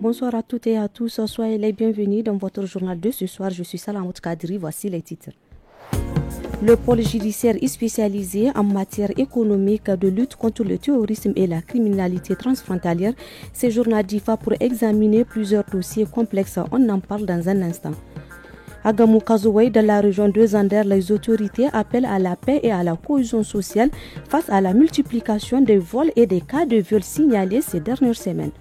bonsoir à toutes et à tous. Soyez les bienvenus dans votre journal de ce soir. Je suis Salamot Kadri, voici les titres. Le pôle judiciaire est spécialisé en matière économique de lutte contre le terrorisme et la criminalité transfrontalière séjourne à Difa pour examiner plusieurs dossiers complexes. On en parle dans un instant. À Gamou-Kazoué, dans la région de Zander, les autorités appellent à la paix et à la cohésion sociale face à la multiplication des vols et des cas de viol signalés ces dernières semaines.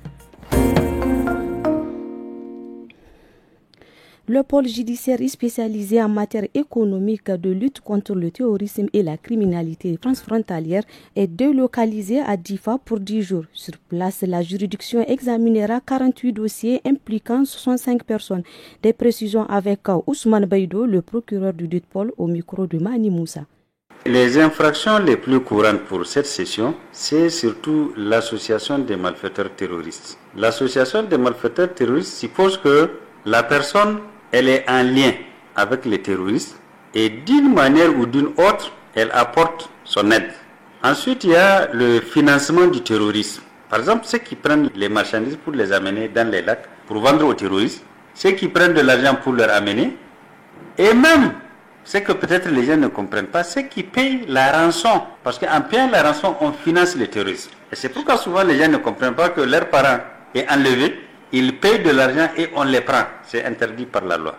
Le pôle judiciaire est spécialisé en matière économique de lutte contre le terrorisme et la criminalité transfrontalière est délocalisé à Difa pour 10 jours. Sur place, la juridiction examinera 48 dossiers impliquant 65 personnes. Des précisions avec Ousmane Baïdo, le procureur du dit pôle, au micro de Mani Moussa. Les infractions les plus courantes pour cette session, c'est surtout l'association des malfaiteurs terroristes. L'association des malfaiteurs terroristes suppose que la personne elle est en lien avec les terroristes et d'une manière ou d'une autre, elle apporte son aide. Ensuite, il y a le financement du terrorisme. Par exemple, ceux qui prennent les marchandises pour les amener dans les lacs pour vendre aux terroristes, ceux qui prennent de l'argent pour leur amener, et même, c'est que peut-être les gens ne comprennent pas, ceux qui payent la rançon. Parce qu'en payant la rançon, on finance les terroristes. Et c'est pourquoi souvent les gens ne comprennent pas que leur parent est enlevé. Ils payent de l'argent et on les prend. C'est interdit par la loi.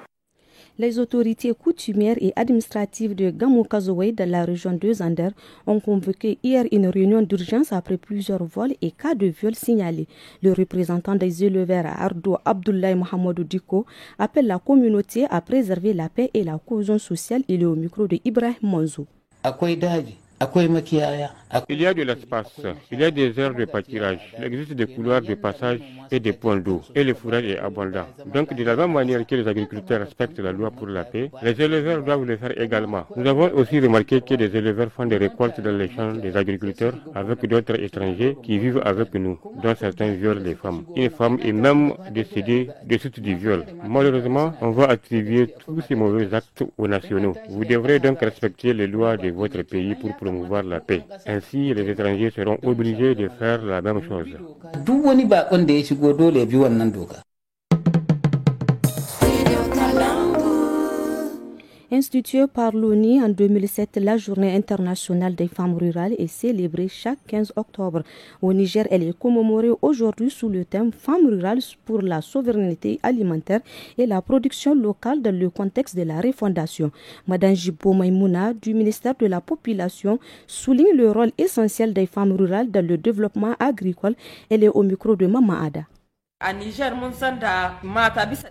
Les autorités coutumières et administratives de Gamou-Kazoué dans la région de Zander ont convoqué hier une réunion d'urgence après plusieurs vols et cas de viol signalés. Le représentant des éleveurs Ardo Abdoulaye Mohamedou Diko appelle la communauté à préserver la paix et la cohésion sociale. Il est au micro de Ibrahim Monzo. Il y a de l'espace, il y a des aires de pâturage, il existe des couloirs de passage et des points d'eau, et le fourrage est abondant. Donc de la même manière que les agriculteurs respectent la loi pour la paix, les éleveurs doivent le faire également. Nous avons aussi remarqué que des éleveurs font des récoltes dans les champs des agriculteurs avec d'autres étrangers qui vivent avec nous, dont certains violent les femmes. Une femme est même décédée de suite du viol. Malheureusement, on va attribuer tous ces mauvais actes aux nationaux. Vous devrez donc respecter les lois de votre pays pour promouvoir la paix. Ainsi, les étrangers seront obligés de faire la même chose. Instituée par l'ONU en 2007, la Journée internationale des femmes rurales est célébrée chaque 15 octobre. Au Niger, elle est commémorée aujourd'hui sous le thème Femmes rurales pour la souveraineté alimentaire et la production locale dans le contexte de la refondation. Madame Jibo Maïmouna du ministère de la Population souligne le rôle essentiel des femmes rurales dans le développement agricole. Elle est au micro de Mama Ada.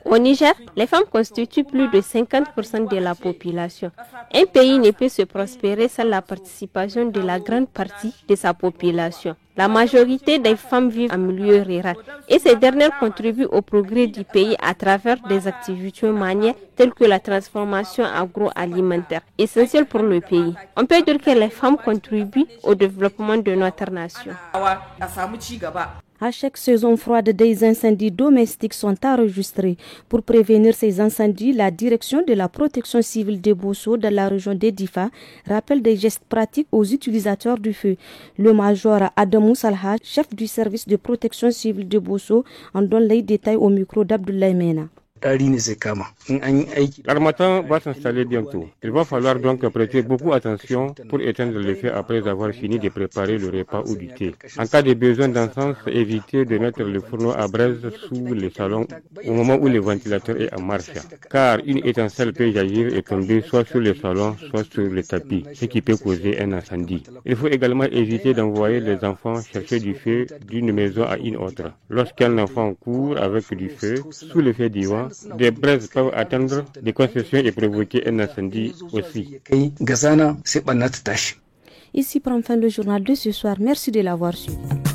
Au Niger, les femmes constituent plus de 50% de la population. Un pays ne peut se prospérer sans la participation de la grande partie de sa population. La majorité des femmes vivent en milieu rural et ces dernières contribuent au progrès du pays à travers des activités manières telles que la transformation agroalimentaire, essentielle pour le pays. On peut dire que les femmes contribuent au développement de notre nation. À chaque saison froide, des incendies domestiques sont enregistrés. Pour prévenir ces incendies, la direction de la protection civile de Bosso dans la région d'Edifa rappelle des gestes pratiques aux utilisateurs du feu. Le major Adamou Salha, chef du service de protection civile de Bosso, en donne les détails au micro d'Abdoulaye Mena. L'armatan va s'installer bientôt. Il va falloir donc prêter beaucoup attention pour éteindre le feu après avoir fini de préparer le repas ou du thé. En cas de besoin d'encens, évitez de mettre le fourneau à braise sous le salon au moment où le ventilateur est en marche, car une étincelle peut jaillir et tomber soit sur le salon, soit sur le tapis, ce qui peut causer un incendie. Il faut également éviter d'envoyer les enfants chercher du feu d'une maison à une autre. Lorsqu'un enfant court avec du feu, sous le feu d'Iwan, des braises peuvent atteindre des concessions et provoquer un incendie aussi. Ici prend fin le journal de ce soir. Merci de l'avoir suivi.